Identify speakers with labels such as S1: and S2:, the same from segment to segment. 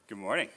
S1: Good morning.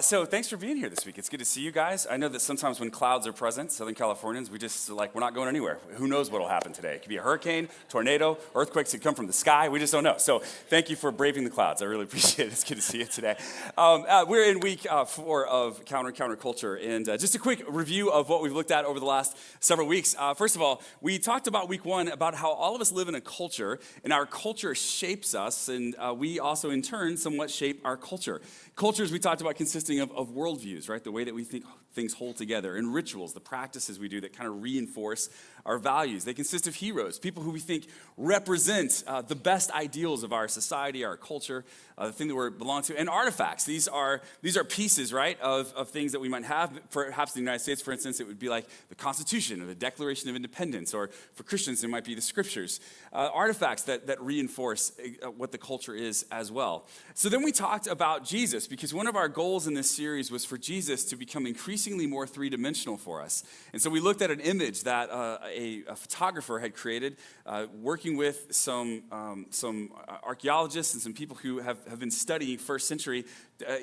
S1: So thanks for being here this week. It's good to see you guys. I know that sometimes when clouds are present, Southern Californians, we're not going anywhere. Who knows what will happen today? It could be a hurricane, tornado, earthquakes could come from the sky. We just don't know. So thank you for braving the clouds. I really appreciate it. It's good to see you today. We're in week 4 of Counterculture. And just a quick review of what we've looked at over the last several weeks. First of all, we talked about week 1 about how all of us live in a culture, and our culture shapes us, and we also in turn somewhat shape our culture. Cultures we talked about consisting of worldviews, right? The way that we think things hold together, and rituals, the practices we do that kind of reinforce our values. They consist of heroes, people who we think represent the best ideals of our society, our culture, the thing that we belong to, and artifacts. These are pieces, right, of things that we might have. Perhaps in the United States, for instance, it would be like the Constitution or the Declaration of Independence, or for Christians, it might be the Scriptures. Artifacts that reinforce what the culture is as well. So then we talked about Jesus, because one of our goals in this series was for Jesus to become increasingly more three-dimensional for us. And so we looked at an image that a photographer had created, working with some archaeologists and some people who have been studying first century.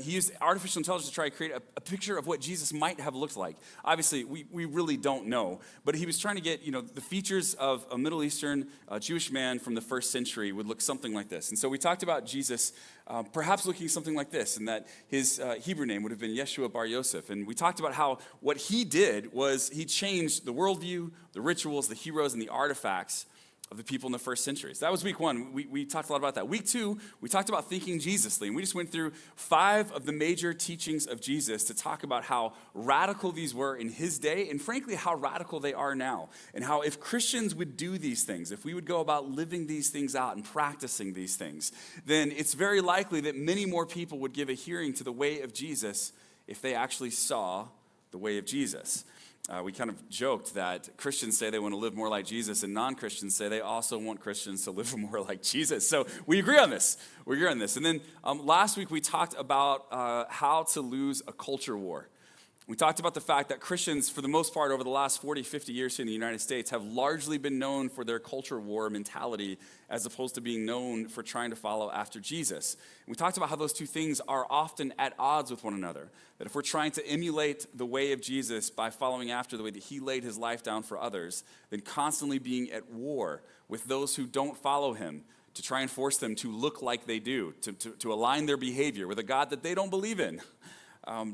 S1: He used artificial intelligence to try to create a picture of what Jesus might have looked like. Obviously, we really don't know, but he was trying to get, the features of a Middle Eastern Jewish man from the first century would look something like this. And so we talked about Jesus perhaps looking something like this, and that his Hebrew name would have been Yeshua Bar Yosef. And we talked about how what he did was he changed the worldview, the rituals, the heroes, and the artifacts of the people in the first century. So that was week 1. We talked a lot about that. Week 2, we talked about thinking Jesusly, and we just went through 5 of the major teachings of Jesus to talk about how radical these were in his day, and frankly, how radical they are now, and how if Christians would do these things, if we would go about living these things out and practicing these things, then it's very likely that many more people would give a hearing to the way of Jesus if they actually saw the way of Jesus. We kind of joked that Christians say they want to live more like Jesus, and non-Christians say they also want Christians to live more like Jesus. So we agree on this. And then last week we talked about how to lose a culture war. We talked about the fact that Christians, for the most part, over the last 40, 50 years here in the United States, have largely been known for their culture war mentality as opposed to being known for trying to follow after Jesus. And we talked about how those two things are often at odds with one another. That if we're trying to emulate the way of Jesus by following after the way that he laid his life down for others, then constantly being at war with those who don't follow him to try and force them to look like they do, to align their behavior with a God that they don't believe in,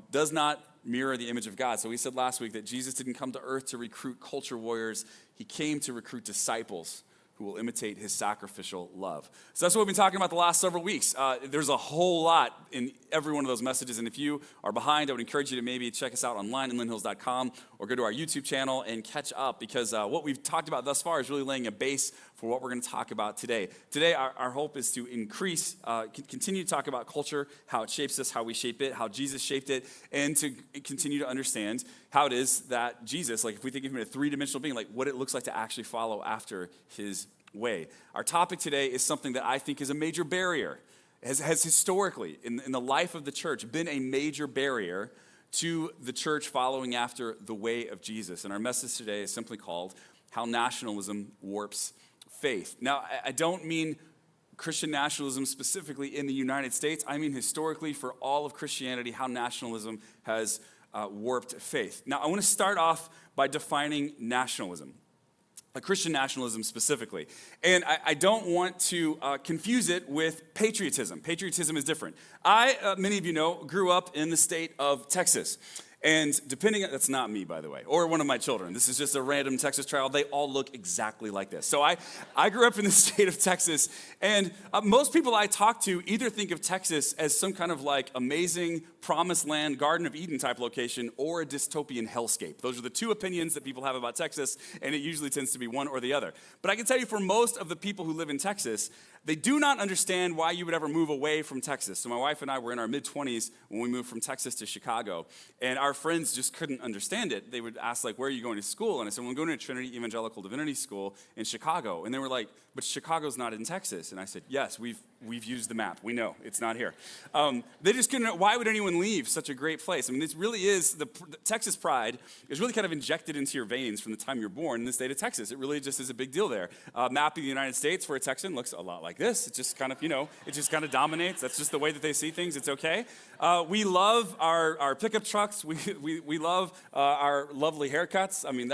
S1: does not mirror the image of God. So we said last week that Jesus didn't come to earth to recruit culture warriors. He came to recruit disciples who will imitate his sacrificial love. So that's what we've been talking about the last several weeks. There's a whole lot in every one of those messages, and if you are behind, I would encourage you to maybe check us out online at lynnhills.com or go to our YouTube channel and catch up, because what we've talked about thus far is really laying a base for what we're going to talk about today. Today, our hope is to continue to talk about culture, how it shapes us, how we shape it, how Jesus shaped it, and to continue to understand how it is that Jesus, like if we think of him as a three-dimensional being, like what it looks like to actually follow after his way. Our topic today is something that I think is a major barrier, has historically, in the life of the church, been a major barrier to the church following after the way of Jesus. And our message today is simply called How Nationalism Warps Faith. Now, I don't mean Christian nationalism specifically in the United States. I mean historically for all of Christianity, how nationalism has warped faith. Now, I want to start off by defining nationalism. Christian nationalism specifically. And I don't want to confuse it with patriotism. Patriotism is different. Many of you know, grew up in the state of Texas. And that's not me, by the way, or one of my children. This is just a random Texas child. They all look exactly like this. So I grew up in the state of Texas, and most people I talk to either think of Texas as some kind of like amazing promised land, Garden of Eden type location, or a dystopian hellscape. Those are the two opinions that people have about Texas, and it usually tends to be one or the other. But I can tell you for most of the people who live in Texas, they do not understand why you would ever move away from Texas. So my wife and I were in our mid-20s when we moved from Texas to Chicago, and our friends just couldn't understand it. They would ask, like, where are you going to school? And I said, well, I'm going to Trinity Evangelical Divinity School in Chicago. And they were like, but Chicago's not in Texas. And I said, yes, we've used the map. We know it's not here. They just couldn't, why would anyone leave such a great place? I mean, this really is, the Texas pride is really kind of injected into your veins from the time you're born in the state of Texas. It really just is a big deal there. Map of the United States for a Texan looks a lot like this. It just kind of, it just kind of dominates. That's just the way that they see things. It's okay. We love our pickup trucks. We love our lovely haircuts. I mean,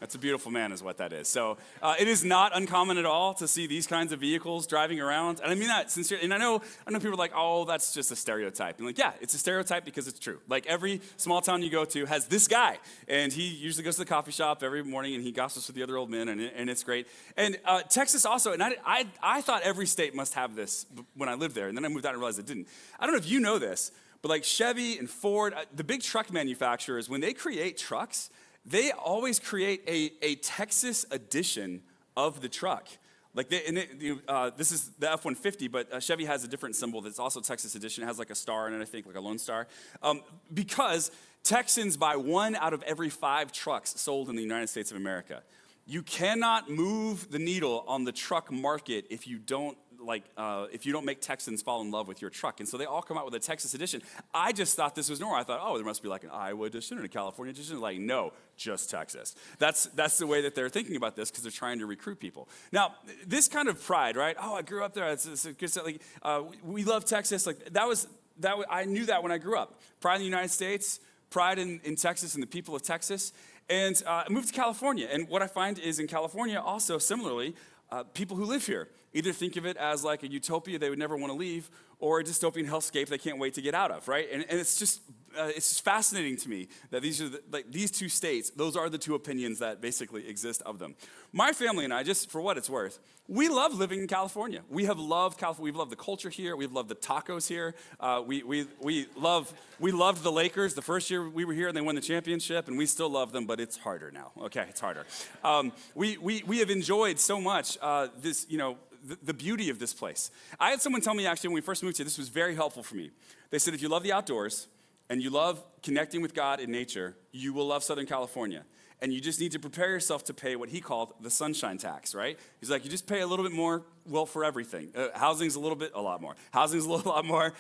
S1: that's a beautiful man is what that is. So it is not uncommon at all to see these kinds of vehicles driving around. And I mean that sincerely. And I know people are like, oh, that's just a stereotype. And like, yeah, it's a stereotype because it's true. Like every small town you go to has this guy. And he usually goes to the coffee shop every morning and he gossips with the other old men and it's great. And Texas also, and I thought every state must have this when I lived there. And then I moved out and realized it didn't. I don't know if you know this, but like Chevy and Ford, the big truck manufacturers, when they create trucks, they always create a Texas edition of the truck. Like this is the F-150, but Chevy has a different symbol that's also Texas edition. It has like a star in it, I think, like a Lone Star. Because Texans buy 1 out of every 5 trucks sold in the United States of America. You cannot move the needle on the truck market if you don't make Texans fall in love with your truck. And so they all come out with a Texas edition. I just thought this was normal. I thought, oh, there must be like an Iowa edition and a California edition. Like, no, just Texas. That's the way that they're thinking about this because they're trying to recruit people. Now, this kind of pride, right? Oh, I grew up there. It's a good set. Like, we love Texas. Like I knew that when I grew up. Pride in the United States, pride in Texas and the people of Texas. And I moved to California. And what I find is in California also, similarly, people who live here either think of it as like a utopia they would never want to leave or a dystopian hellscape they can't wait to get out of, right? And it's just fascinating to me that these are these two states, those are the two opinions that basically exist of them. My family and I, just for what it's worth, we love living in California. We have loved California. We've loved the culture here. We've loved the tacos here. We loved the Lakers the first year we were here and they won the championship, and we still love them, but it's harder now. Okay, it's harder. We have enjoyed so much this, the beauty of this place. I had someone tell me actually when we first moved here, this was very helpful for me. They said if you love the outdoors and you love connecting with God in nature, you will love Southern California. And you just need to prepare yourself to pay what he called the sunshine tax, right? He's like, you just pay a little bit more, well, for everything. Housing's a lot more. Housing's a lot more.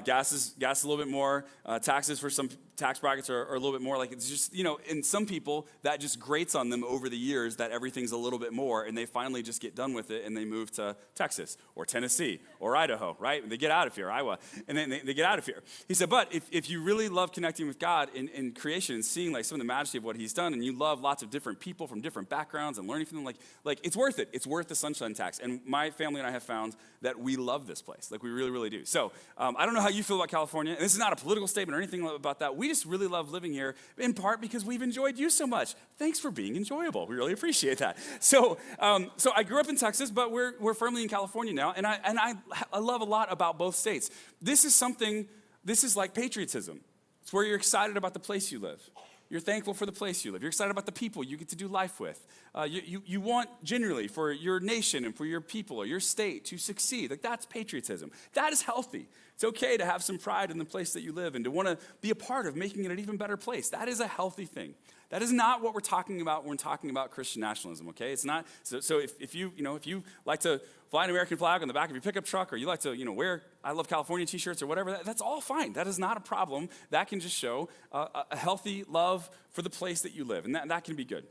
S1: Gas is a little bit more. Taxes for some tax brackets are a little bit more. Like it's just, and some people, that just grates on them over the years that everything's a little bit more, and they finally just get done with it, and they move to Texas or Tennessee or Idaho, right? They get out of here, Iowa, and then they get out of here. He said, but if you really love connecting with God in creation and seeing like some of the majesty of what he's done, and you love lots of different people from different backgrounds and learning from them, like it's worth it. It's worth the sunshine tax. And my family and I have found that we love this place. Like we really, really do. So I don't know how you feel about California. And this is not a political statement or anything about that. We just really love living here, in part because we've enjoyed you so much. Thanks for being enjoyable. We really appreciate that. So I grew up in Texas, but we're firmly in California now. And I love a lot about both states. This is like patriotism. It's where you're excited about the place you live. You're thankful for the place you live. You're excited about the people you get to do life with. You want generally for your nation and for your people or your state to succeed. Like that's patriotism. That is healthy. It's okay to have some pride in the place that you live and to want to be a part of making it an even better place. That is a healthy thing. That is not what we're talking about when we're talking about Christian nationalism, okay? It's not, so if you like to fly an American flag on the back of your pickup truck, or you like to, wear I Love California t-shirts or whatever, that's all fine. That is not a problem. That can just show a healthy love for the place that you live, and that can be good.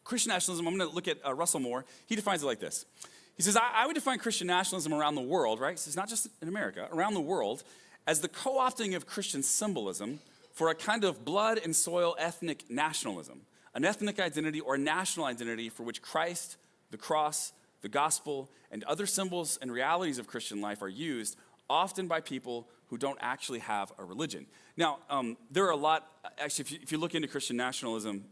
S1: Christian nationalism, I'm going to look at Russell Moore. He defines it like this. He says, I would define Christian nationalism around the world, right? So it's not just in America, around the world, as the co-opting of Christian symbolism for a kind of blood and soil ethnic nationalism, an ethnic identity or national identity for which Christ, the cross, the gospel, and other symbols and realities of Christian life are used, often by people who don't actually have a religion. Now, there are a lot, actually, if you look into Christian nationalism,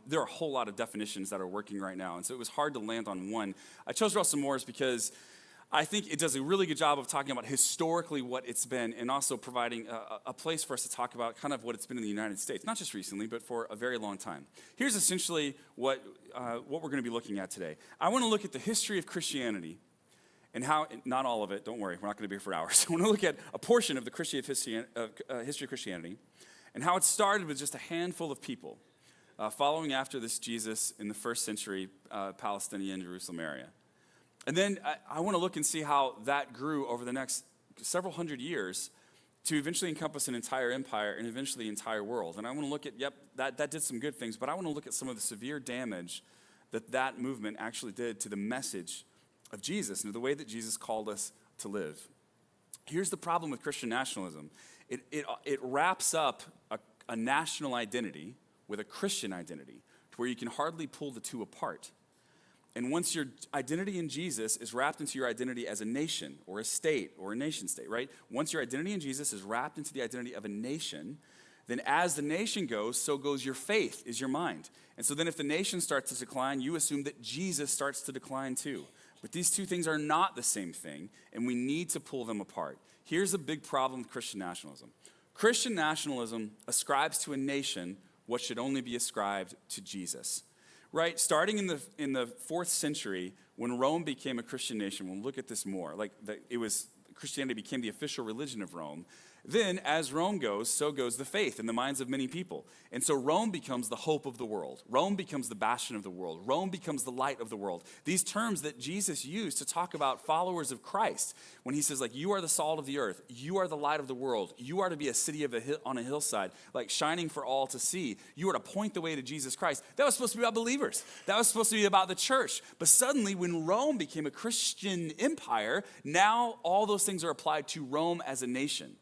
S1: there are a whole lot of definitions that are working right now, and so it was hard to land on one. I chose Russell Moore's because I think it does a really good job of talking about historically what it's been and also providing a place for us to talk about kind of what it's been in the United States, not just recently, but for a very long time. Here's essentially what we're going to be looking at today. I want to look at the history of Christianity and how, not all of it, don't worry, we're not going to be here for hours. I want to look at a portion of the history of Christianity and how it started with just a handful of people following after this Jesus in the first century Palestinian Jerusalem area. And then I want to look and see how that grew over the next several hundred years to eventually encompass an entire empire and eventually the entire world. And I want to look at, that did some good things, but I want to look at some of the severe damage that movement actually did to the message of Jesus and to the way that Jesus called us to live. Here's the problem with Christian nationalism. It wraps up a national identity with a Christian identity to where you can hardly pull the two apart. And once your identity in Jesus is wrapped into your identity as a nation or a state or a nation state, right? Once your identity in Jesus is wrapped into the identity of a nation, then as the nation goes, so goes your faith, is your mind. And so then if the nation starts to decline, you assume that Jesus starts to decline too. But these two things are not the same thing, and we need to pull them apart. Here's a big problem with Christian nationalism. Christian nationalism ascribes to a nation what should only be ascribed to Jesus. Right, starting in the 4th century, when Rome became a Christian nation, we'll look at this more. Christianity became the official religion of Rome. Then, as Rome goes, so goes the faith in the minds of many people. And so Rome becomes the hope of the world. Rome becomes the bastion of the world. Rome becomes the light of the world. These terms that Jesus used to talk about followers of Christ, when he says, you are the salt of the earth, you are the light of the world, you are to be a city on a hillside, shining for all to see. You are to point the way to Jesus Christ. That was supposed to be about believers. That was supposed to be about the church. But suddenly, when Rome became a Christian empire, now all those things are applied to Rome as a nation.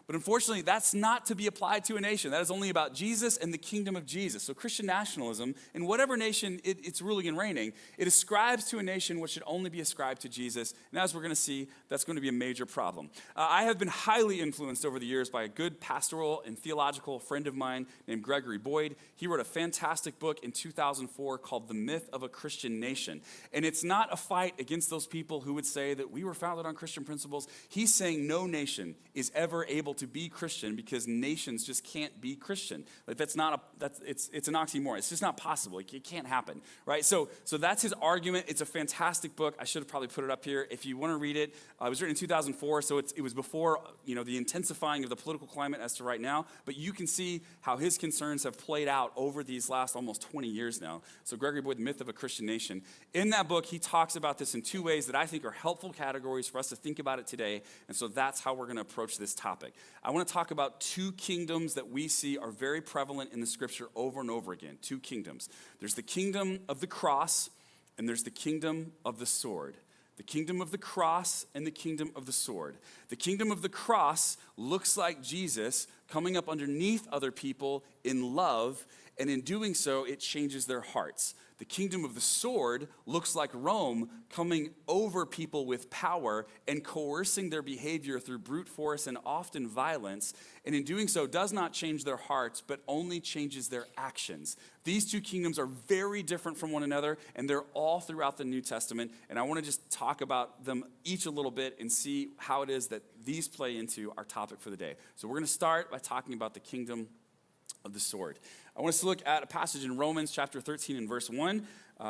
S1: But unfortunately, that's not to be applied to a nation. That is only about Jesus and the kingdom of Jesus. So Christian nationalism, in whatever nation it's ruling and reigning, it ascribes to a nation what should only be ascribed to Jesus. And as we're going to see, that's going to be a major problem. I have been highly influenced over the years by a good pastoral and theological friend of mine named Gregory Boyd. He wrote a fantastic book in 2004 called The Myth of a Christian Nation. And it's not a fight against those people who would say that we were founded on Christian principles. He's saying no nation is ever able to be Christian because nations just can't be Christian. It's an oxymoron. It's just not possible. It can't happen, right? So that's his argument. It's a fantastic book. I should have probably put it up here. If you want to read it, it was written in 2004, so it was before the intensifying of the political climate as to right now. But you can see how his concerns have played out over these last almost 20 years now. So Gregory Boyd, The Myth of a Christian Nation. In that book, he talks about this in two ways that I think are helpful categories for us to think about it today. And so that's how we're going to approach this topic. I want to talk about two kingdoms that we see are very prevalent in the scripture over and over again. Two kingdoms. There's the kingdom of the cross, and there's the kingdom of the sword. The kingdom of the cross and the kingdom of the sword. The kingdom of the cross looks like Jesus coming up underneath other people in love, and in doing so, it changes their hearts. The kingdom of the sword looks like Rome coming over people with power and coercing their behavior through brute force and often violence, and in doing so does not change their hearts, but only changes their actions. These two kingdoms are very different from one another, and they're all throughout the New Testament, and I want to just talk about them each a little bit and see how it is that these play into our topic for the day. So we're going to start by talking about the kingdom of the sword. I want us to look at a passage in Romans chapter 13 and verse 1,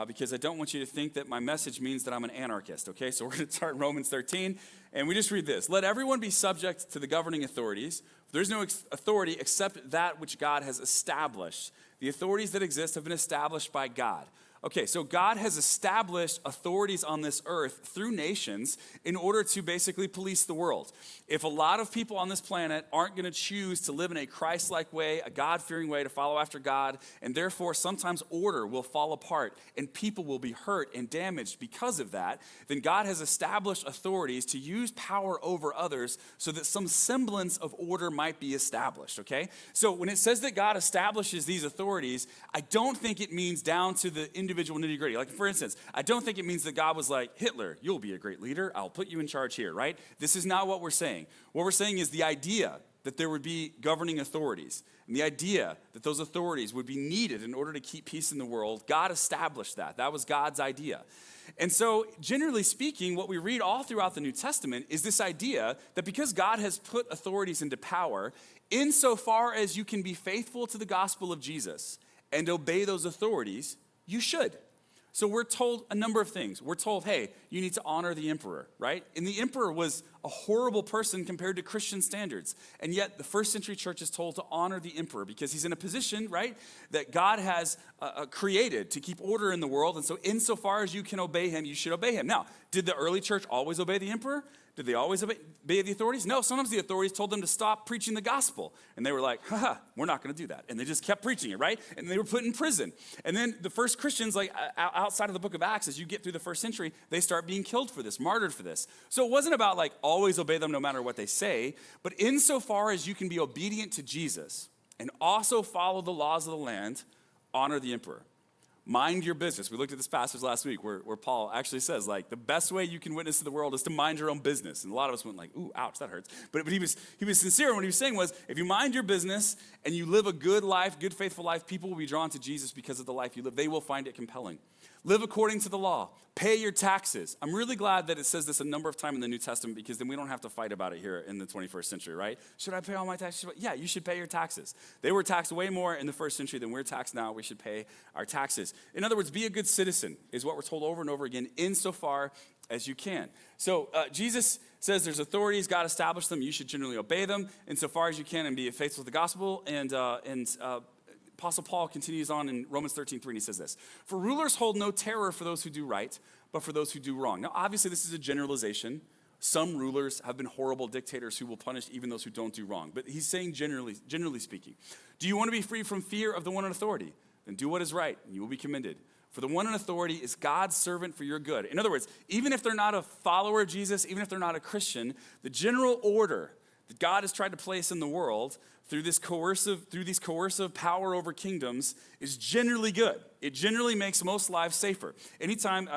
S1: because I don't want you to think that my message means that I'm an anarchist, okay? So we're going to start in Romans 13, and we just read this. Let everyone be subject to the governing authorities. There's no authority except that which God has established. The authorities that exist have been established by God. Okay, so God has established authorities on this earth through nations in order to basically police the world. If a lot of people on this planet aren't going to choose to live in a Christ-like way, a God-fearing way to follow after God, and therefore sometimes order will fall apart and people will be hurt and damaged because of that, then God has established authorities to use power over others so that some semblance of order might be established, okay? So when it says that God establishes these authorities, I don't think it means down to the individual nitty-gritty. Like, for instance, I don't think it means that God was like, Hitler, you'll be a great leader. I'll put you in charge here, right? This is not what we're saying. What we're saying is the idea that there would be governing authorities and the idea that those authorities would be needed in order to keep peace in the world. God established that. That was God's idea. And so, generally speaking, what we read all throughout the New Testament is this idea that because God has put authorities into power, insofar as you can be faithful to the gospel of Jesus and obey those authorities, you should. So we're told a number of things. We're told, hey, you need to honor the emperor, right? And the emperor was a horrible person compared to Christian standards. And yet the first century church is told to honor the emperor because he's in a position, right, that God has created to keep order in the world. And so insofar as you can obey him, you should obey him. Now, did the early church always obey the emperor? Did they always obey the authorities? No, sometimes the authorities told them to stop preaching the gospel. And they were like, we're not going to do that. And they just kept preaching it, right? And they were put in prison. And then the first Christians, like outside of the book of Acts, as you get through the first century, they start being killed for this, martyred for this. So it wasn't about like always obey them no matter what they say, but insofar as you can be obedient to Jesus and also follow the laws of the land, honor the emperor. Mind your business. We looked at this passage last week where Paul actually says, like, the best way you can witness to the world is to mind your own business. And a lot of us went like, ooh, ouch, that hurts. But he was sincere. And what he was saying was, if you mind your business and you live a good life, good, faithful life, people will be drawn to Jesus because of the life you live. They will find it compelling. Live according to the law. Pay your taxes. I'm really glad that it says this a number of times in the New Testament because then we don't have to fight about it here in the 21st century, right? Should I pay all my taxes? Yeah, you should pay your taxes. They were taxed way more in the first century than we're taxed now. We should pay our taxes. In other words, be a good citizen is what we're told over and over again insofar as you can. So Jesus says there's authorities, God established them, you should generally obey them insofar as you can and be faithful to the gospel. And Apostle Paul continues on in Romans 13:3, and he says this, for rulers hold no terror for those who do right, but for those who do wrong. Now, obviously, this is a generalization. Some rulers have been horrible dictators who will punish even those who don't do wrong. But he's saying generally speaking, do you want to be free from fear of the one in authority? Then do what is right, and you will be commended. For the one in authority is God's servant for your good. In other words, even if they're not a follower of Jesus, even if they're not a Christian, the general order that God has tried to place in the world through these coercive power over kingdoms is generally good. It generally makes most lives safer. Anytime,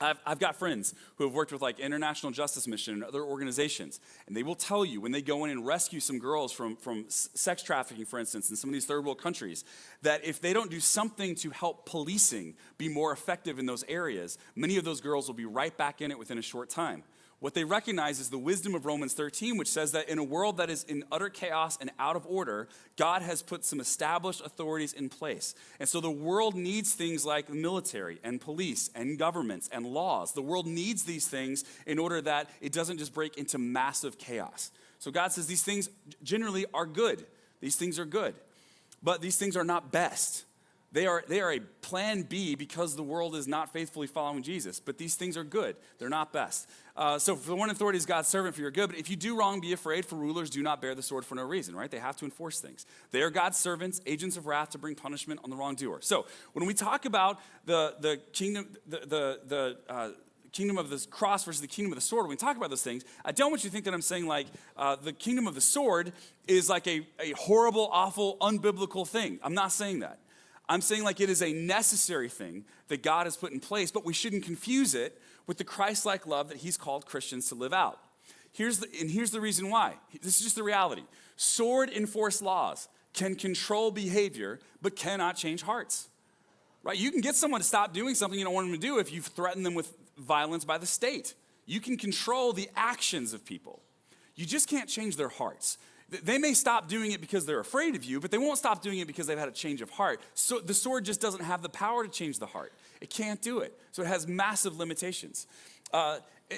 S1: I've got friends who have worked with like International Justice Mission and other organizations, and they will tell you when they go in and rescue some girls from sex trafficking, for instance, in some of these third world countries, that if they don't do something to help policing be more effective in those areas, many of those girls will be right back in it within a short time. What they recognize is the wisdom of Romans 13, which says that in a world that is in utter chaos and out of order, God has put some established authorities in place. And so the world needs things like the military and police and governments and laws. The world needs these things in order that it doesn't just break into massive chaos. So God says these things generally are good. These things are good. But these things are not best. They are a plan B because the world is not faithfully following Jesus. But these things are good. They're not best. So for the one authority is God's servant for your good. But if you do wrong, be afraid, for rulers do not bear the sword for no reason, right? They have to enforce things. They are God's servants, agents of wrath to bring punishment on the wrongdoer. So when we talk about the kingdom, kingdom of the cross versus the kingdom of the sword, when we talk about those things, I don't want you to think that I'm saying like the kingdom of the sword is like a horrible, awful, unbiblical thing. I'm not saying that. I'm saying like it is a necessary thing that God has put in place, but we shouldn't confuse it with the Christ-like love that he's called Christians to live out. Here's the reason why. This is just the reality. Sword-enforced laws can control behavior, but cannot change hearts. Right? You can get someone to stop doing something you don't want them to do if you've threatened them with violence by the state. You can control the actions of people. You just can't change their hearts. They may stop doing it because they're afraid of you, but they won't stop doing it because they've had a change of heart. So the sword just doesn't have the power to change the heart. It can't do it. So it has massive limitations.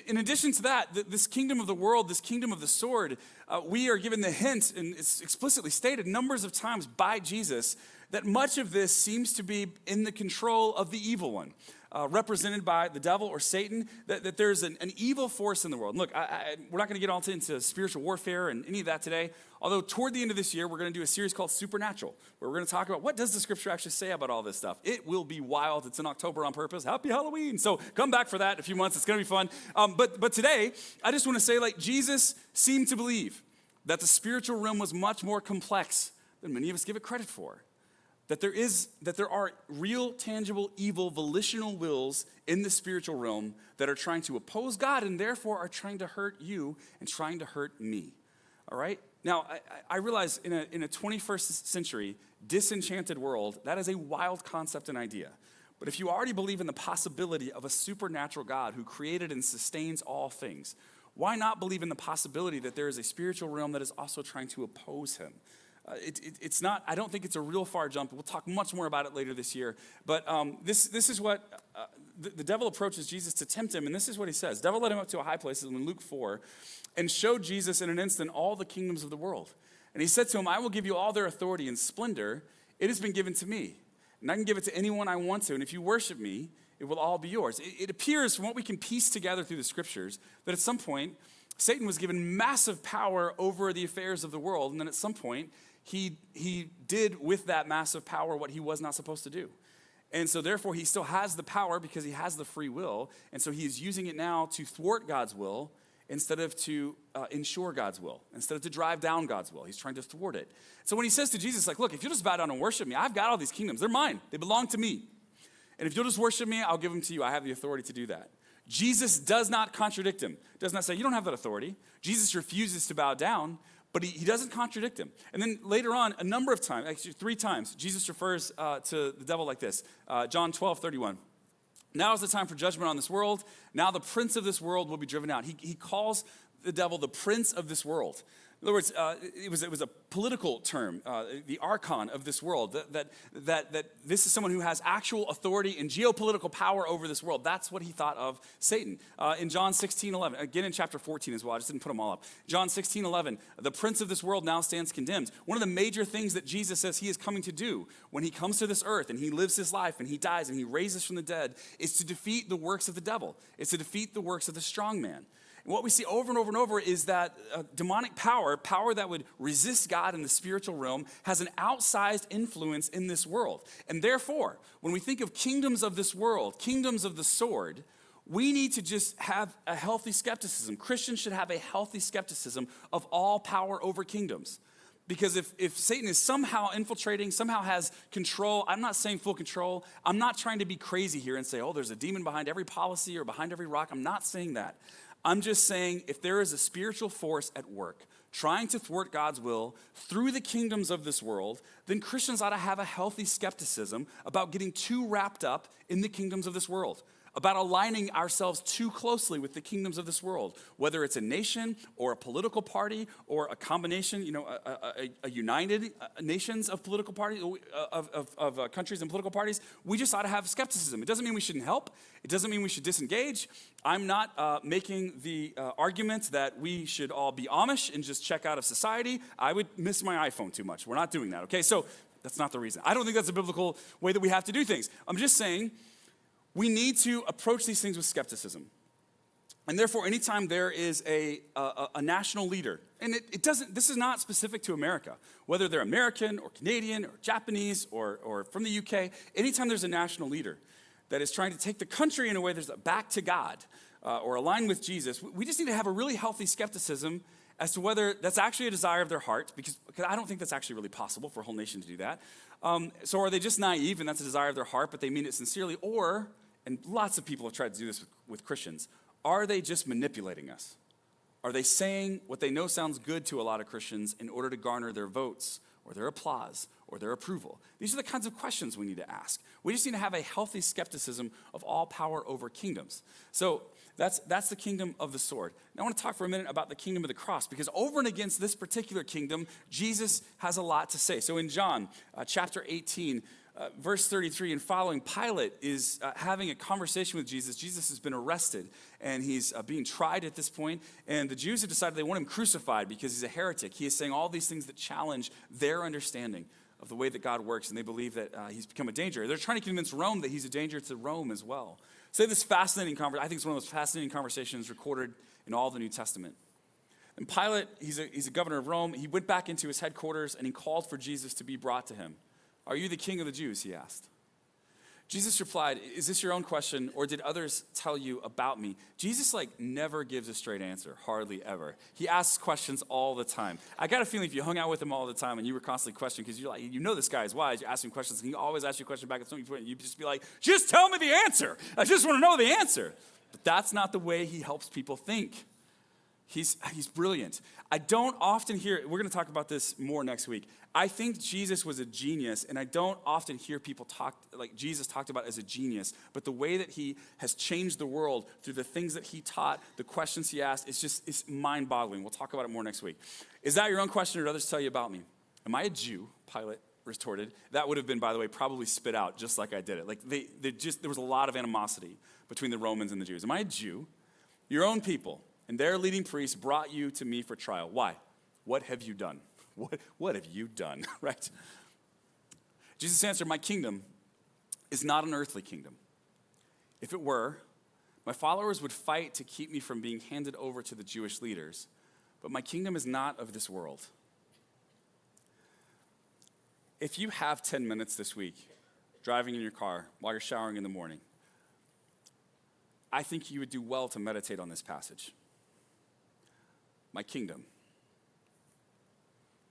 S1: In addition to that, this kingdom of the world, this kingdom of the sword, we are given the hint, and it's explicitly stated numbers of times by Jesus, that much of this seems to be in the control of the evil one. Represented by the devil or Satan, that there's an evil force in the world. And look, we're not going to get all into spiritual warfare and any of that today, although toward the end of this year, we're going to do a series called Supernatural, where we're going to talk about what does the scripture actually say about all this stuff. It will be wild. It's in October on purpose. Happy Halloween. So come back for that in a few months. It's going to be fun. But today, I just want to say, like, Jesus seemed to believe that the spiritual realm was much more complex than many of us give it credit for. That there are real, tangible, evil, volitional wills in the spiritual realm that are trying to oppose God and therefore are trying to hurt you and trying to hurt me. All right? Now, I realize in a 21st century, disenchanted world, that is a wild concept and idea. But if you already believe in the possibility of a supernatural God who created and sustains all things, why not believe in the possibility that there is a spiritual realm that is also trying to oppose him? It's not, I don't think it's a real far jump. We'll talk much more about it later this year. But this is what the devil approaches Jesus to tempt him, and this is what he says. The devil led him up to a high place in Luke 4 and showed Jesus in an instant all the kingdoms of the world. And he said to him, I will give you all their authority and splendor. It has been given to me, and I can give it to anyone I want to. And if you worship me, it will all be yours. It appears from what we can piece together through the scriptures that at some point, Satan was given massive power over the affairs of the world, and then at some point, he did with that massive power what he was not supposed to do. And so therefore, he still has the power because he has the free will, and so he is using it now to thwart God's will instead of to ensure God's will, instead of to drive down God's will. He's trying to thwart it. So when he says to Jesus, like, look, if you'll just bow down and worship me, I've got all these kingdoms. They're mine. They belong to me. And if you'll just worship me, I'll give them to you. I have the authority to do that. Jesus does not contradict him. Does not say, you don't have that authority. Jesus refuses to bow down, but he doesn't contradict him. And then later on, a number of times, actually 3 times, Jesus refers to the devil like this. John 12:31. Now is the time for judgment on this world. Now the prince of this world will be driven out. He calls the devil the prince of this world. In other words, it was a political term, the archon of this world, that this is someone who has actual authority and geopolitical power over this world. That's what he thought of Satan. In John 16:11, again in chapter 14 as well, I just didn't put them all up. John 16:11, the prince of this world now stands condemned. One of the major things that Jesus says he is coming to do when he comes to this earth and he lives his life and he dies and he raises from the dead is to defeat the works of the devil. It's to defeat the works of the strong man. What we see over and over and over is that demonic power that would resist God in the spiritual realm, has an outsized influence in this world. And therefore, when we think of kingdoms of this world, kingdoms of the sword, we need to just have a healthy skepticism. Christians should have a healthy skepticism of all power over kingdoms. Because if Satan is somehow infiltrating, somehow has control, I'm not saying full control. I'm not trying to be crazy here and say, oh, there's a demon behind every policy or behind every rock. I'm not saying that. I'm just saying if there is a spiritual force at work trying to thwart God's will through the kingdoms of this world, then Christians ought to have a healthy skepticism about getting too wrapped up in the kingdoms of this world, about aligning ourselves too closely with the kingdoms of this world, whether it's a nation or a political party or a combination, a united nations of political parties, of countries and political parties. We just ought to have skepticism. It doesn't mean we shouldn't help. It doesn't mean we should disengage. I'm not making the argument that we should all be Amish and just check out of society. I would miss my iPhone too much. We're not doing that, okay? So that's not the reason. I don't think that's a biblical way that we have to do things. I'm just saying we need to approach these things with skepticism. And therefore, anytime there is a national leader, and this is not specific to America, whether they're American or Canadian or Japanese or from the UK, anytime there's a national leader that is trying to take the country in a way that's back to God or align with Jesus, we just need to have a really healthy skepticism as to whether that's actually a desire of their heart, because I don't think that's actually really possible for a whole nation to do that. So are they just naive and that's a desire of their heart, but they mean it sincerely? Or, and lots of people have tried to do this with Christians, are they just manipulating us? Are they saying what they know sounds good to a lot of Christians in order to garner their votes or their applause or their approval? These are the kinds of questions we need to ask. We just need to have a healthy skepticism of all power over kingdoms. So that's the kingdom of the sword. Now I want to talk for a minute about the kingdom of the cross, because over and against this particular kingdom, Jesus has a lot to say. So in John chapter 18, verse 33 and following, Pilate is having a conversation with Jesus. Jesus has been arrested, and he's being tried at this point, and the Jews have decided they want him crucified because he's a heretic. He is saying all these things that challenge their understanding of the way that God works, and they believe that he's become a danger. They're trying to convince Rome that he's a danger to Rome as well. So this fascinating conversation, I think it's one of the most fascinating conversations recorded in all the New Testament. And Pilate, he's a governor of Rome. He went back into his headquarters, and he called for Jesus to be brought to him. Are you the king of the Jews, he asked. Jesus replied, is this your own question, or did others tell you about me? Jesus never gives a straight answer, hardly ever. He asks questions all the time. I got a feeling if you hung out with him all the time and you were constantly questioning, because you're you know this guy is wise, you're asking questions, and he always asks you a question back at some point, you'd just be like, just tell me the answer. I just want to know the answer. But that's not the way he helps people think. He's brilliant. I don't often hear, we're going to talk about this more next week. I think Jesus was a genius, and I don't often hear people talk like Jesus talked about as a genius, but the way that he has changed the world through the things that he taught, the questions he asked, it's mind-boggling. We'll talk about it more next week. Is that your own question, or did others tell you about me? Am I a Jew? Pilate retorted. That would have been, by the way, probably spit out just like I did it. Like there was a lot of animosity between the Romans and the Jews. Am I a Jew? Your own people and their leading priests brought you to me for trial. Why? What have you done? What have you done, right? Jesus answered, my kingdom is not an earthly kingdom. If it were, my followers would fight to keep me from being handed over to the Jewish leaders, but my kingdom is not of this world. If you have 10 minutes this week, driving in your car while you're showering in the morning, I think you would do well to meditate on this passage. My kingdom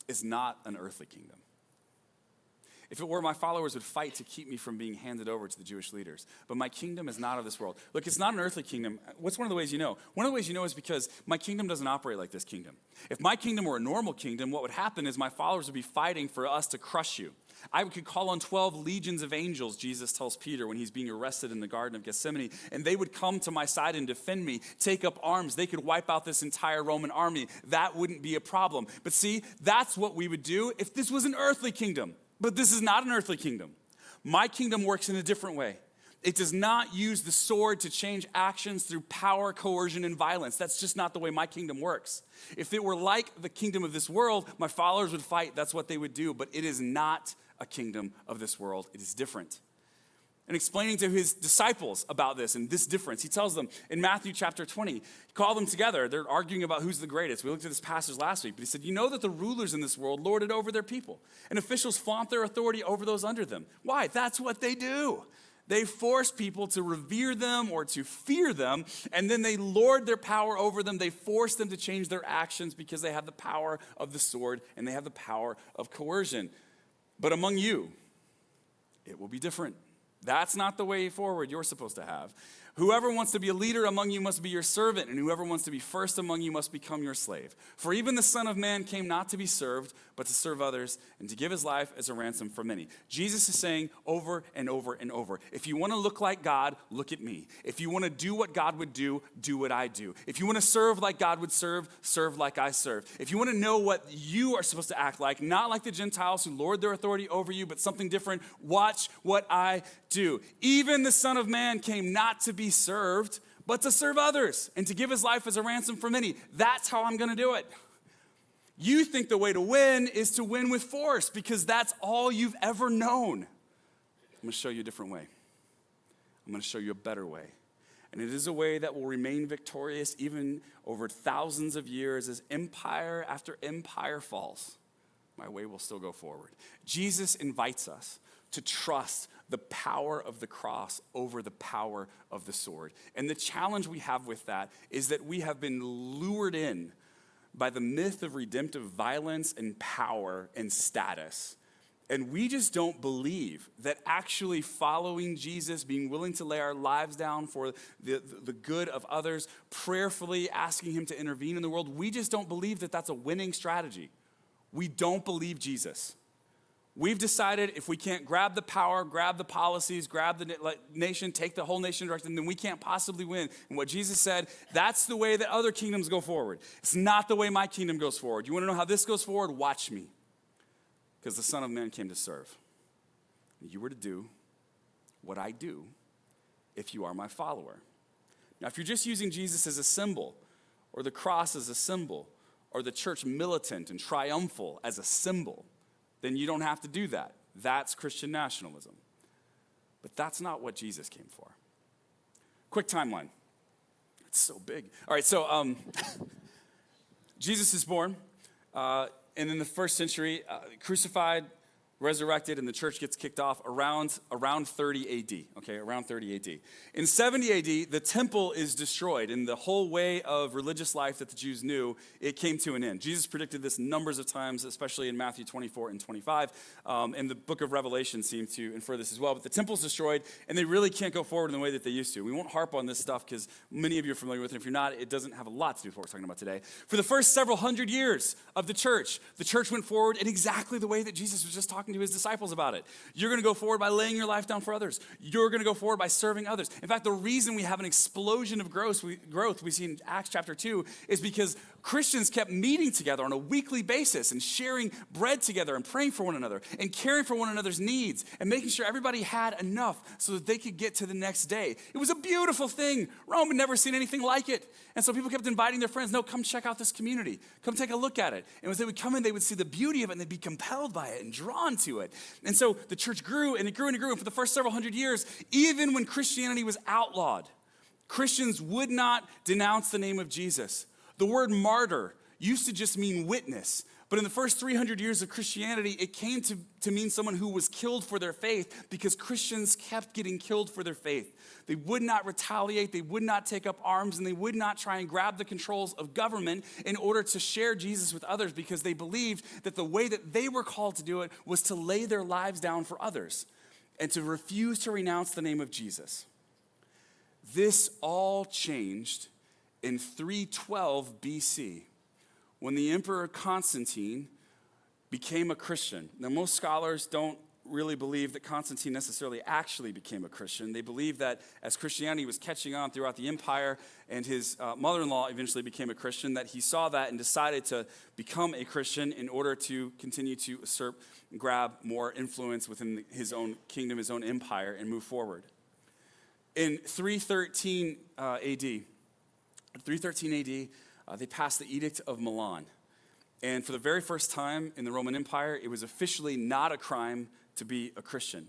S1: is not an earthly kingdom. If it were, my followers would fight to keep me from being handed over to the Jewish leaders. But my kingdom is not of this world. Look, it's not an earthly kingdom. What's one of the ways you know? One of the ways you know is because my kingdom doesn't operate like this kingdom. If my kingdom were a normal kingdom, what would happen is my followers would be fighting for us to crush you. I could call on 12 legions of angels, Jesus tells Peter when he's being arrested in the Garden of Gethsemane, and they would come to my side and defend me, take up arms. They could wipe out this entire Roman army. That wouldn't be a problem. But see, that's what we would do if this was an earthly kingdom. But this is not an earthly kingdom. My kingdom works in a different way. It does not use the sword to change actions through power, coercion, and violence. That's just not the way my kingdom works. If it were like the kingdom of this world, my followers would fight. That's what they would do. But it is not a kingdom of this world. It is different. And explaining to his disciples about this and this difference, he tells them in Matthew chapter 20, he called them together. They're arguing about who's the greatest. We looked at this passage last week, but he said, you know that the rulers in this world lord it over their people, and officials flaunt their authority over those under them. Why? That's what they do. They force people to revere them or to fear them, and then they lord their power over them. They force them to change their actions because they have the power of the sword and they have the power of coercion. But among you, it will be different. That's not the way forward you're supposed to have. Whoever wants to be a leader among you must be your servant, and whoever wants to be first among you must become your slave. For even the Son of Man came not to be served, but to serve others, and to give his life as a ransom for many. Jesus is saying over and over and over, if you want to look like God, look at me. If you want to do what God would do what I do. If you want to serve like God would serve like I serve. If you want to know what you are supposed to act like, not like the Gentiles who lord their authority over you, but something different, watch what I do. Even the Son of Man came not to be served, but to serve others and to give his life as a ransom for many. That's how I'm going to do it. You think the way to win is to win with force because that's all you've ever known. I'm going to show you a different way. I'm going to show you a better way. And it is a way that will remain victorious even over thousands of years as empire after empire falls. My way will still go forward. Jesus invites us to trust the power of the cross over the power of the sword. And the challenge we have with that is that we have been lured in by the myth of redemptive violence and power and status. And we just don't believe that actually following Jesus, being willing to lay our lives down for the good of others, prayerfully asking him to intervene in the world, we just don't believe that that's a winning strategy. We don't believe Jesus. We've decided if we can't grab the power, grab the policies, grab the nation, take the whole nation direction, then we can't possibly win. And what Jesus said, that's the way that other kingdoms go forward. It's not the way my kingdom goes forward. You want to know how this goes forward? Watch me. Because the Son of Man came to serve. You were to do what I do if you are my follower. Now, if you're just using Jesus as a symbol, or the cross as a symbol, or the church militant and triumphal as a symbol, then you don't have to do that. That's Christian nationalism. But that's not what Jesus came for. Quick timeline. It's so big. All right, so Jesus is born, and in the first century, crucified, resurrected, and the church gets kicked off around 30 AD, okay, around 30 AD. In 70 AD, the temple is destroyed, and the whole way of religious life that the Jews knew, it came to an end. Jesus predicted this numbers of times, especially in Matthew 24 and 25, and the book of Revelation seemed to infer this as well, but the temple's destroyed, and they really can't go forward in the way that they used to. We won't harp on this stuff because many of you are familiar with it. If you're not, it doesn't have a lot to do with what we're talking about today. For the first several hundred years of the church went forward in exactly the way that Jesus was just talking talking to his disciples about it. You're going to go forward by laying your life down for others. You're going to go forward by serving others. In fact, the reason we have an explosion of growth we see in Acts chapter 2 is because Christians kept meeting together on a weekly basis and sharing bread together and praying for one another and caring for one another's needs and making sure everybody had enough so that they could get to the next day. It was a beautiful thing. Rome had never seen anything like it. And so people kept inviting their friends, no, come check out this community. Come take a look at it. And as they would come in, they would see the beauty of it and they'd be compelled by it and drawn to it. And so the church grew and it grew and it grew. And for the first several hundred years, even when Christianity was outlawed, Christians would not denounce the name of Jesus. The word martyr used to just mean witness. But in the first 300 years of Christianity, it came to mean someone who was killed for their faith because Christians kept getting killed for their faith. They would not retaliate, they would not take up arms, and they would not try and grab the controls of government in order to share Jesus with others because they believed that the way that they were called to do it was to lay their lives down for others and to refuse to renounce the name of Jesus. This all changed in 312 BC, when the Emperor Constantine became a Christian. Now, most scholars don't really believe that Constantine necessarily actually became a Christian. They believe that as Christianity was catching on throughout the empire and his mother-in-law eventually became a Christian, that he saw that and decided to become a Christian in order to continue to usurp and grab more influence within his own kingdom, his own empire, and move forward. In 313 AD, they passed the Edict of Milan. And for the very first time in the Roman Empire, it was officially not a crime to be a Christian.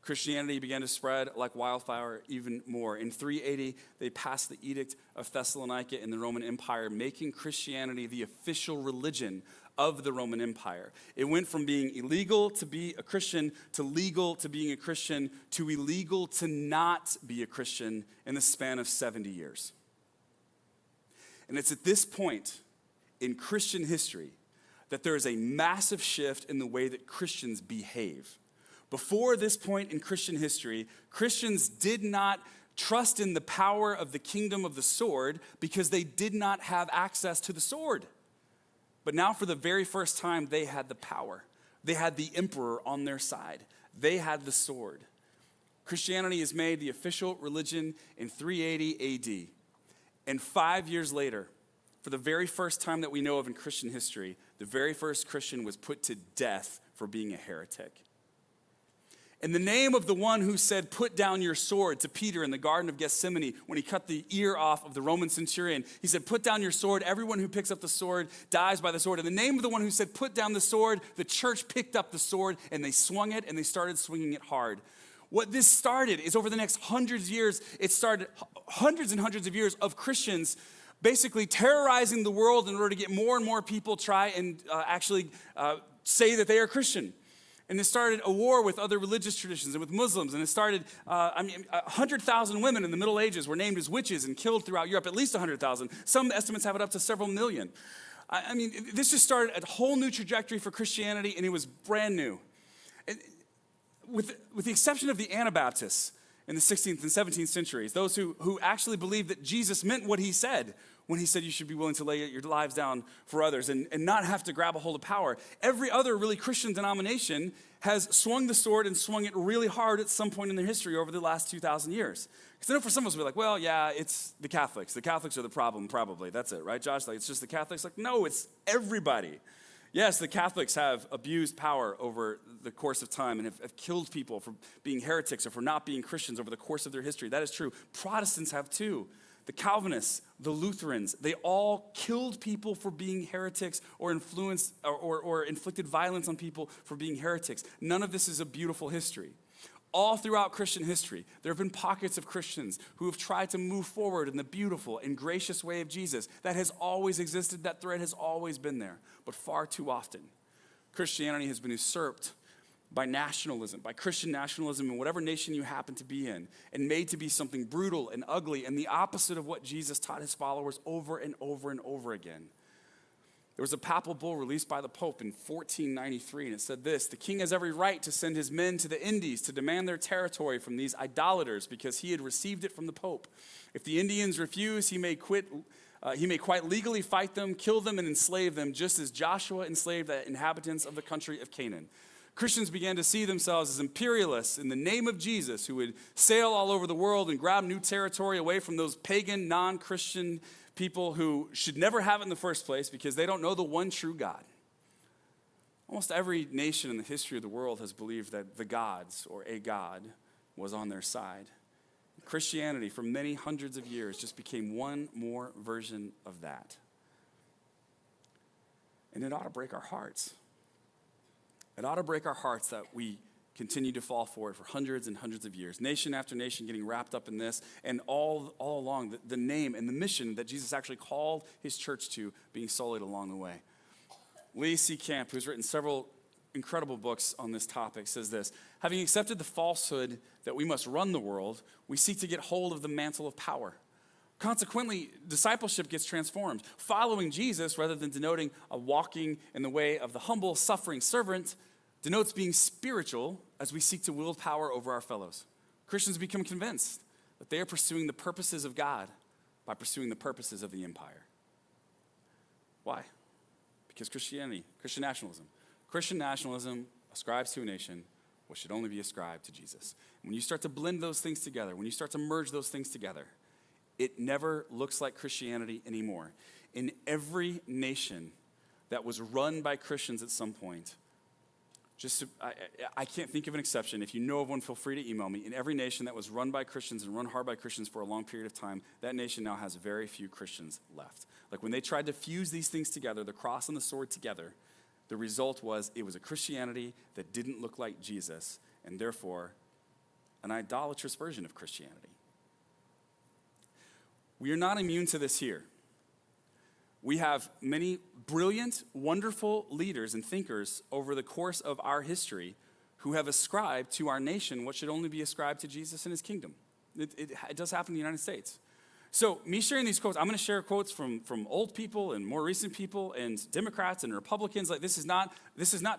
S1: Christianity began to spread like wildfire even more. In 380, they passed the Edict of Thessalonica in the Roman Empire, making Christianity the official religion of the Roman Empire. It went from being illegal to be a Christian to legal to being a Christian to illegal to not be a Christian in the span of 70 years. And it's at this point in Christian history that there is a massive shift in the way that Christians behave. Before this point in Christian history, Christians did not trust in the power of the kingdom of the sword because they did not have access to the sword. But now for the very first time, they had the power. They had the emperor on their side. They had the sword. Christianity is made the official religion in 380 AD. And 5 years later, for the very first time that we know of in Christian history, the very first Christian was put to death for being a heretic. In the name of the one who said, "Put down your sword," to Peter in the Garden of Gethsemane when he cut the ear off of the Roman centurion, he said, "Put down your sword. Everyone who picks up the sword dies by the sword." In the name of the one who said, "Put down the sword," the church picked up the sword and they swung it and they started swinging it hard. What this started is over the next hundreds of years, it started hundreds and hundreds of years of Christians basically terrorizing the world in order to get more and more people try and actually say that they are Christian. And it started a war with other religious traditions and with Muslims. And it started, 100,000 women in the Middle Ages were named as witches and killed throughout Europe, at least 100,000. Some estimates have it up to several million. This just started a whole new trajectory for Christianity, and it was brand new. With the exception of the Anabaptists in the 16th and 17th centuries, those who actually believed that Jesus meant what he said when he said you should be willing to lay your lives down for others and not have to grab a hold of power. Every other really Christian denomination has swung the sword and swung it really hard at some point in their history over the last 2,000 years. Because I know for some of us, we're like, well, yeah, it's the Catholics. The Catholics are the problem, probably. That's it, right, Josh? Like, it's just the Catholics? Like, no, it's everybody. Yes, the Catholics have abused power over the course of time and have killed people for being heretics or for not being Christians over the course of their history. That is true. Protestants have too. The Calvinists, the Lutherans, they all killed people for being heretics or influenced or inflicted violence on people for being heretics. None of this is a beautiful history. All throughout Christian history, there have been pockets of Christians who have tried to move forward in the beautiful and gracious way of Jesus. That has always existed. That thread has always been there. But far too often, Christianity has been usurped by nationalism, by Christian nationalism in whatever nation you happen to be in, and made to be something brutal and ugly and the opposite of what Jesus taught his followers over and over and over again. There was a papal bull released by the Pope in 1493, and it said this: "The king has every right to send his men to the Indies to demand their territory from these idolaters because he had received it from the Pope. If the Indians refuse, he may quite legally fight them, kill them, and enslave them, just as Joshua enslaved the inhabitants of the country of Canaan." Christians began to see themselves as imperialists in the name of Jesus who would sail all over the world and grab new territory away from those pagan, non-Christian people who should never have it in the first place because they don't know the one true God. Almost every nation in the history of the world has believed that the gods or a god was on their side. Christianity, for many hundreds of years, just became one more version of that. And it ought to break our hearts. It ought to break our hearts that we continue to fall for it for hundreds and hundreds of years. Nation after nation getting wrapped up in this, and all along the name and the mission that Jesus actually called his church to being sullied along the way. Lee C. Camp, who's written several incredible books on this topic, says this: having accepted the falsehood that we must run the world, we seek to get hold of the mantle of power. Consequently, discipleship gets transformed. Following Jesus, rather than denoting a walking in the way of the humble, suffering servant, denotes being spiritual as we seek to wield power over our fellows. Christians become convinced that they are pursuing the purposes of God by pursuing the purposes of the empire. Why? Because Christian nationalism ascribes to a nation what should only be ascribed to Jesus. When you start to blend those things together, when you start to merge those things together, it never looks like Christianity anymore. In every nation that was run by Christians at some point, I can't think of an exception. If you know of one, feel free to email me. In every nation that was run by Christians and run hard by Christians for a long period of time, that nation now has very few Christians left. Like when they tried to fuse these things together, the cross and the sword together, the result was it was a Christianity that didn't look like Jesus, and therefore an idolatrous version of Christianity. We are not immune to this here. We have many brilliant, wonderful leaders and thinkers over the course of our history who have ascribed to our nation what should only be ascribed to Jesus and his kingdom. It does happen in the United States. So me sharing these quotes, I'm going to share quotes from old people and more recent people and Democrats and Republicans. Like this is not,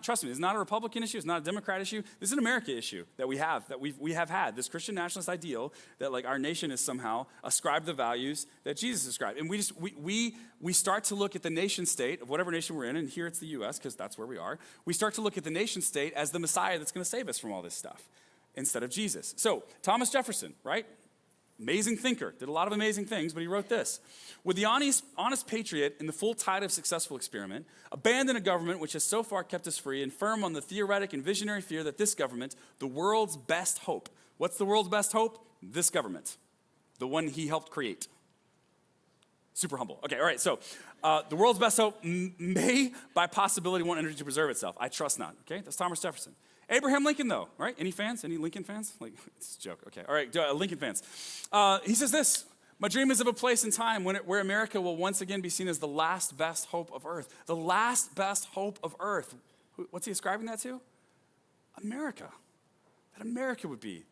S1: trust me, it's not a Republican issue, it's not a Democrat issue. This is an American issue that we have had, this Christian nationalist ideal that like our nation is somehow ascribed the values that Jesus ascribed. And we start to look at the nation state of whatever nation we're in, and here it's the US because that's where we are. We start to look at the nation state as the Messiah that's going to save us from all this stuff instead of Jesus. So Thomas Jefferson, right? Amazing thinker, did a lot of amazing things, but he wrote this: would the honest patriot in the full tide of successful experiment abandon a government which has so far kept us free and firm on the theoretic and visionary fear that this government, the world's best hope. What's the world's best hope? This government, the one he helped create. Super humble. Okay, all right, so the world's best hope may by possibility want energy to preserve itself. I trust not, okay? That's Thomas Jefferson. Abraham Lincoln, though, right? Any fans? Any Lincoln fans? Like, it's a joke. Okay, all right, Lincoln fans. He says this: my dream is of a place and time where America will once again be seen as the last best hope of earth. The last best hope of earth. What's he ascribing that to? America. That America would be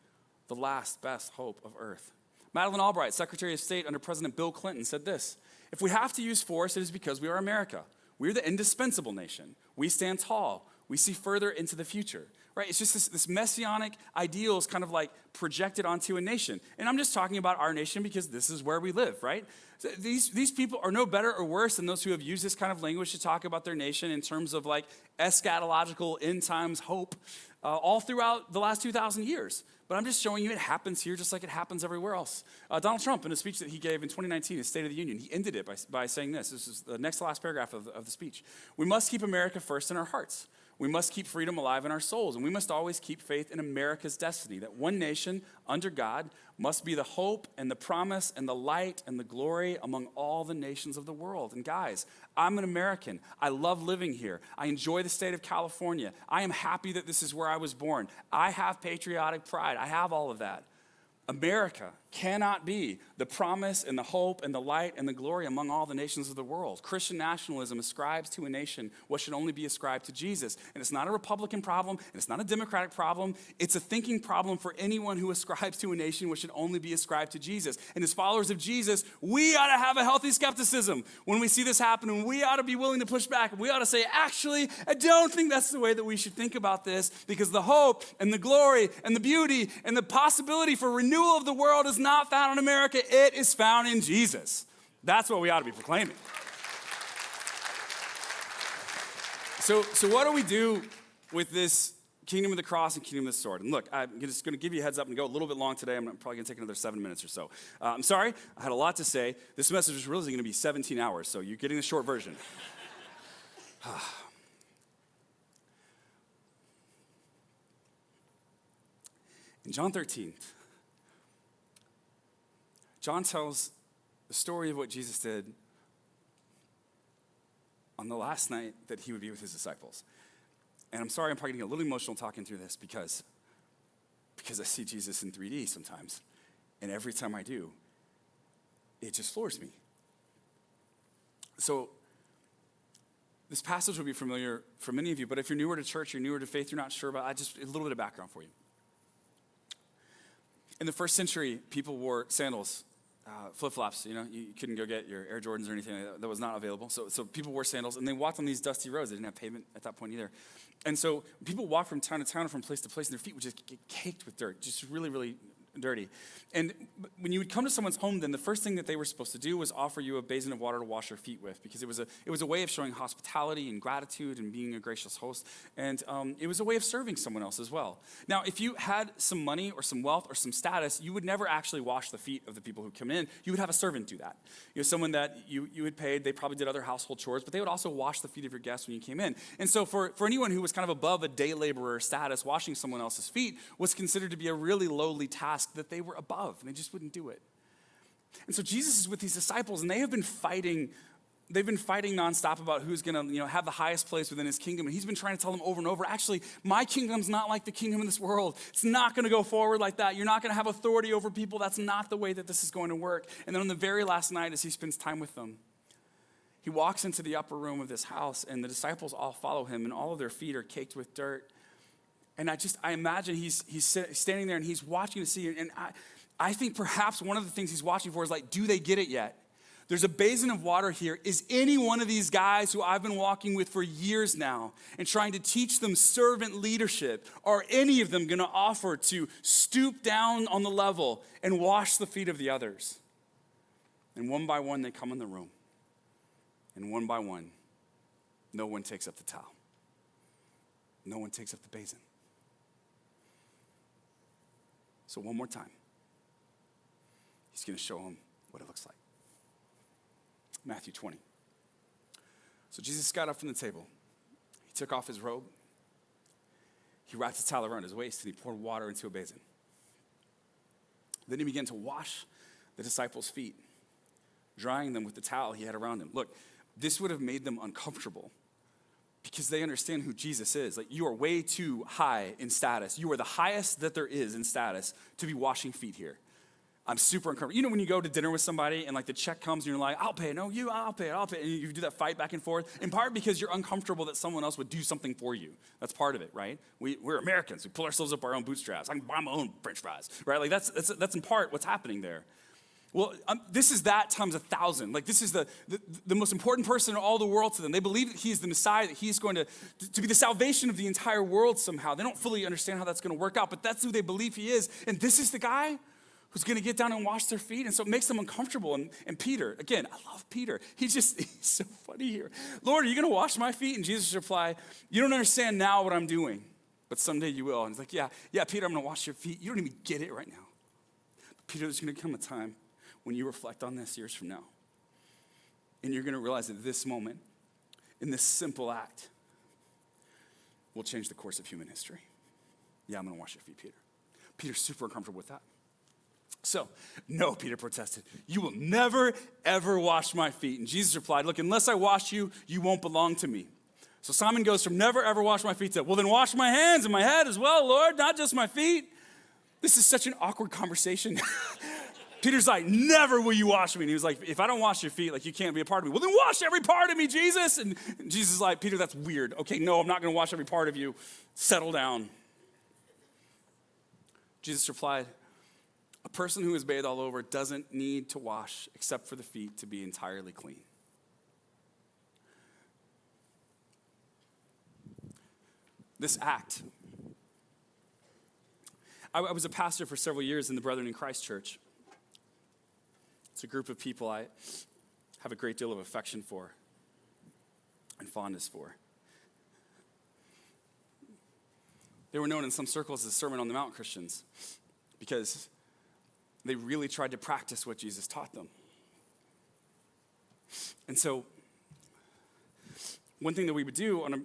S1: the last best hope of earth. Madeleine Albright, Secretary of State under President Bill Clinton, said this: if we have to use force, it is because we are America. We are the indispensable nation. We stand tall. We see further into the future. Right? It's just this messianic ideal is kind of like projected onto a nation. And I'm just talking about our nation because this is where we live, right? So these people are no better or worse than those who have used this kind of language to talk about their nation in terms of like eschatological end times hope all throughout the last 2,000 years. But I'm just showing you it happens here just like it happens everywhere else. Donald Trump, in a speech that he gave in 2019, his State of the Union, he ended it by saying this. This is the next to last paragraph of the speech. We must keep America first in our hearts. We must keep freedom alive in our souls, and we must always keep faith in America's destiny, that one nation under God must be the hope and the promise and the light and the glory among all the nations of the world. And guys, I'm an American. I love living here. I enjoy the state of California. I am happy that this is where I was born. I have patriotic pride. I have all of that. America cannot be the promise and the hope and the light and the glory among all the nations of the world. Christian nationalism ascribes to a nation what should only be ascribed to Jesus. And it's not a Republican problem, and it's not a Democratic problem. It's a thinking problem for anyone who ascribes to a nation what should only be ascribed to Jesus. And as followers of Jesus, we ought to have a healthy skepticism when we see this happen, and we ought to be willing to push back. We ought to say, actually, I don't think that's the way that we should think about this, because the hope and the glory and the beauty and the possibility for renewal of the world is not found in America. It is found in Jesus. That's what we ought to be proclaiming. So what do we do with this Kingdom of the cross and kingdom of the sword. And look, I'm just going to give you a heads up and go a little bit long today. I'm probably going to take another 7 minutes or so. I'm sorry, I had a lot to say. This message is really going to be 17 hours, so you're getting the short version. In John 13, John tells the story of what Jesus did on the last night that he would be with his disciples. And I'm sorry, I'm probably getting a little emotional talking through this because I see Jesus in 3D sometimes. And every time I do, it just floors me. So this passage will be familiar for many of you, but if you're newer to church, you're newer to faith, you're not sure about it, just a little bit of background for you. In the first century, people wore sandals, flip-flops. You couldn't go get your Air Jordans or anything like that. That was not available. So people wore sandals, and they walked on these dusty roads. They didn't have pavement at that point either. And so people walked from town to town, from place to place, and their feet would just get caked with dirt, just really, really dirty. And when you would come to someone's home, then the first thing that they were supposed to do was offer you a basin of water to wash your feet with, because it was a way of showing hospitality and gratitude and being a gracious host. And it was a way of serving someone else as well. Now, if you had some money or some wealth or some status, you would never actually wash the feet of the people who come in. You would have a servant do that. Someone that you had paid. They probably did other household chores, but they would also wash the feet of your guests when you came in. And so for anyone who was kind of above a day laborer status, washing someone else's feet was considered to be a really lowly task that they were above, and they just wouldn't do it. And so Jesus is with these disciples, and they've been fighting nonstop about who's going to have the highest place within his kingdom. And he's been trying to tell them over and over, actually, my kingdom's not like the kingdom of this world. It's not going to go forward like that. You're not going to have authority over people. That's not the way that this is going to work. And then on the very last night, as he spends time with them, he walks into the upper room of this house, and the disciples all follow him, and all of their feet are caked with dirt. And I imagine he's standing there and he's watching to see. And I think perhaps one of the things he's watching for is like, do they get it yet? There's a basin of water here. Is any one of these guys who I've been walking with for years now and trying to teach them servant leadership, are any of them going to offer to stoop down on the level and wash the feet of the others? And one by one, they come in the room. And one by one, no one takes up the towel. No one takes up the basin. So one more time, he's going to show them what it looks like. Matthew 20. So Jesus got up from the table. He took off his robe. He wrapped a towel around his waist, and he poured water into a basin. Then he began to wash the disciples' feet, drying them with the towel he had around him. Look, this would have made them uncomfortable, because they understand who Jesus is. Like, you are way too high in status. You are the highest that there is in status to be washing feet here. I'm super uncomfortable. When you go to dinner with somebody and like the check comes and you're like, I'll pay. No, I'll pay. And you do that fight back and forth, in part because you're uncomfortable that someone else would do something for you. That's part of it, right? We're Americans. We pull ourselves up our own bootstraps. I can buy my own French fries, right? Like that's in part what's happening there. Well, this is that times 1,000. Like, this is the most important person in all the world to them. They believe that he is the Messiah, that he's going to be the salvation of the entire world somehow. They don't fully understand how that's going to work out, but that's who they believe he is. And this is the guy who's going to get down and wash their feet. And so it makes them uncomfortable. And Peter, again, I love Peter. He's so funny here. Lord, are you going to wash my feet? And Jesus replied, you don't understand now what I'm doing, but someday you will. And he's like, yeah, Peter, I'm going to wash your feet. You don't even get it right now. But Peter, there's going to come a time when you reflect on this years from now, and you're going to realize that this moment, in this simple act, will change the course of human history. Yeah, I'm going to wash your feet, Peter. Peter's super uncomfortable with that. So, no, Peter protested. You will never, ever wash my feet. And Jesus replied, look, unless I wash you, you won't belong to me. So Simon goes from never, ever wash my feet to, well, then wash my hands and my head as well, Lord, not just my feet. This is such an awkward conversation. Peter's like, never will you wash me. And he was like, if I don't wash your feet, like, you can't be a part of me. Well, then wash every part of me, Jesus. And Jesus is like, Peter, that's weird. Okay, no, I'm not going to wash every part of you. Settle down. Jesus replied, a person who is bathed all over doesn't need to wash except for the feet to be entirely clean. This act. I was a pastor for several years in the Brethren in Christ Church. It's a group of people I have a great deal of affection for and fondness for. They were known in some circles as Sermon on the Mount Christians because they really tried to practice what Jesus taught them. And so one thing that we would do on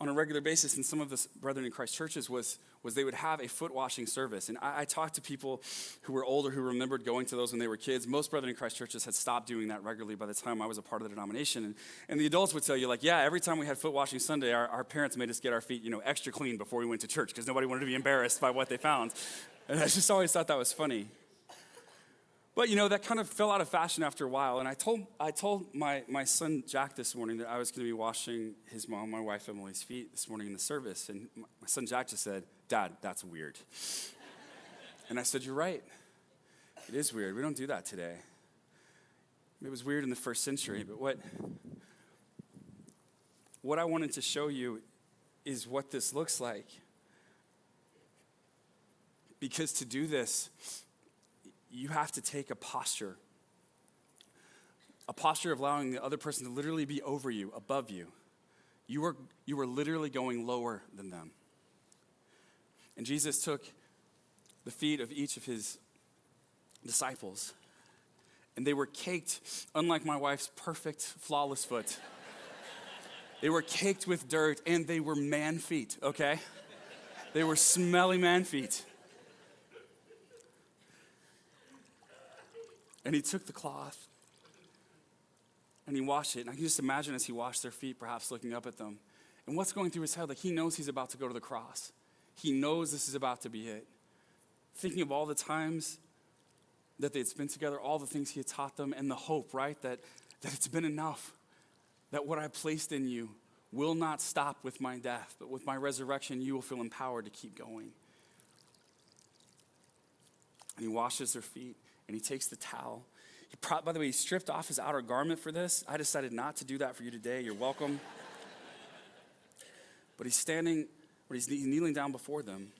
S1: a regular basis in some of the Brethren in Christ churches was they would have a foot washing service. And I talked to people who were older who remembered going to those when they were kids. Most Brethren in Christ churches had stopped doing that regularly by the time I was a part of the denomination. And the adults would tell you, like, yeah, every time we had foot washing Sunday, our parents made us get our feet, extra clean before we went to church because nobody wanted to be embarrassed by what they found. And I just always thought that was funny. But, that kind of fell out of fashion after a while. And I told my son Jack this morning that I was going to be washing his mom, my wife Emily's feet this morning in the service. And my son Jack just said, "Dad, that's weird." And I said, "You're right. It is weird. We don't do that today." It was weird in the first century. But what I wanted to show you is what this looks like. Because to do this, you have to take a posture of allowing the other person to literally be over you, above you. You are literally going lower than them. And Jesus took the feet of each of his disciples, and they were caked, unlike my wife's perfect, flawless foot. They were caked with dirt, and they were man feet, okay? They were smelly man feet. And he took the cloth and he washed it. And I can just imagine as he washed their feet, perhaps looking up at them. And what's going through his head? Like, he knows he's about to go to the cross. He knows this is about to be it. Thinking of all the times that they had spent together, all the things he had taught them, and the hope, right? That it's been enough. That what I placed in you will not stop with my death, but with my resurrection, you will feel empowered to keep going. And he washes their feet. And he takes the towel. By the way, he stripped off his outer garment for this. I decided not to do that for you today. You're welcome. But he's kneeling down before them.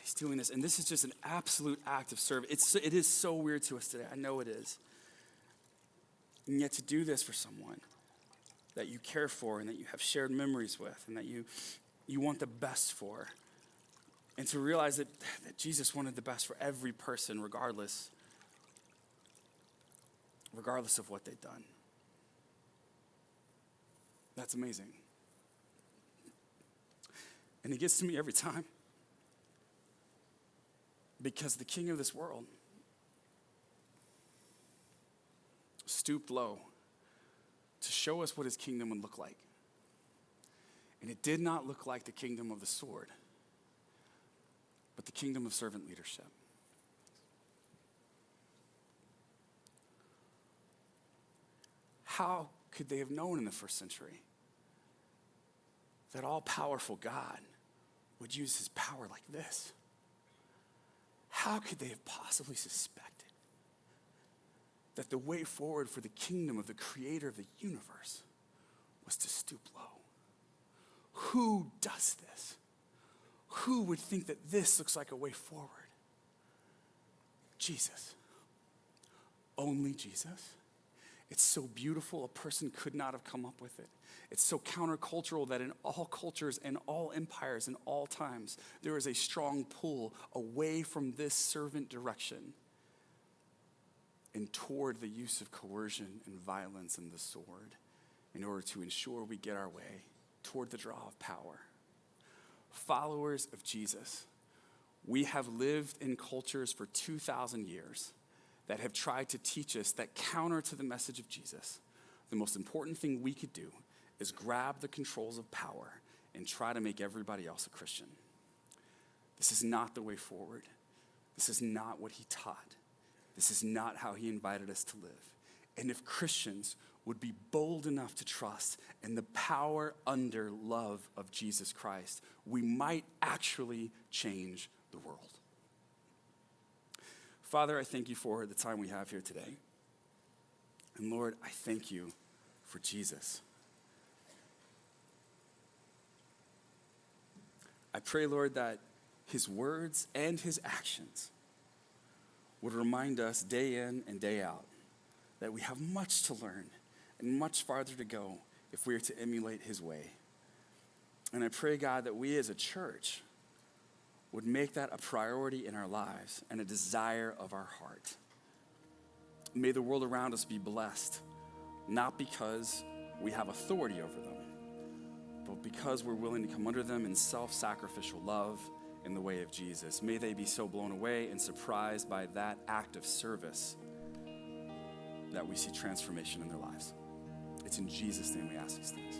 S1: He's doing this. And this is just an absolute act of service. It is so weird to us today. I know it is. And yet to do this for someone that you care for and that you have shared memories with and that you want the best for. And to realize that Jesus wanted the best for every person, regardless of what they'd done. That's amazing. And it gets to me every time. Because the king of this world stooped low to show us what his kingdom would look like. And it did not look like the kingdom of the sword, but the kingdom of servant leadership. How could they have known in the first century that all-powerful God would use his power like this? How could they have possibly suspected that the way forward for the kingdom of the creator of the universe was to stoop low? Who does this? Who would think that this looks like a way forward? Jesus. Only Jesus. It's so beautiful, a person could not have come up with it. It's so countercultural that in all cultures and all empires and all times, there is a strong pull away from this servant direction and toward the use of coercion and violence and the sword in order to ensure we get our way toward the draw of power. Followers of Jesus, we have lived in cultures for 2,000 years that have tried to teach us that counter to the message of Jesus, the most important thing we could do is grab the controls of power and try to make everybody else a Christian. This is not the way forward. This is not what he taught. This is not how he invited us to live. And if Christians would be bold enough to trust in the power under love of Jesus Christ, we might actually change the world. Father, I thank you for the time we have here today. And Lord, I thank you for Jesus. I pray, Lord, that his words and his actions would remind us day in and day out that we have much to learn and much farther to go if we are to emulate his way. And I pray, God, that we as a church would make that a priority in our lives and a desire of our heart. May the world around us be blessed, not because we have authority over them, but because we're willing to come under them in self-sacrificial love in the way of Jesus. May they be so blown away and surprised by that act of service that we see transformation in their lives. It's in Jesus' name we ask these things.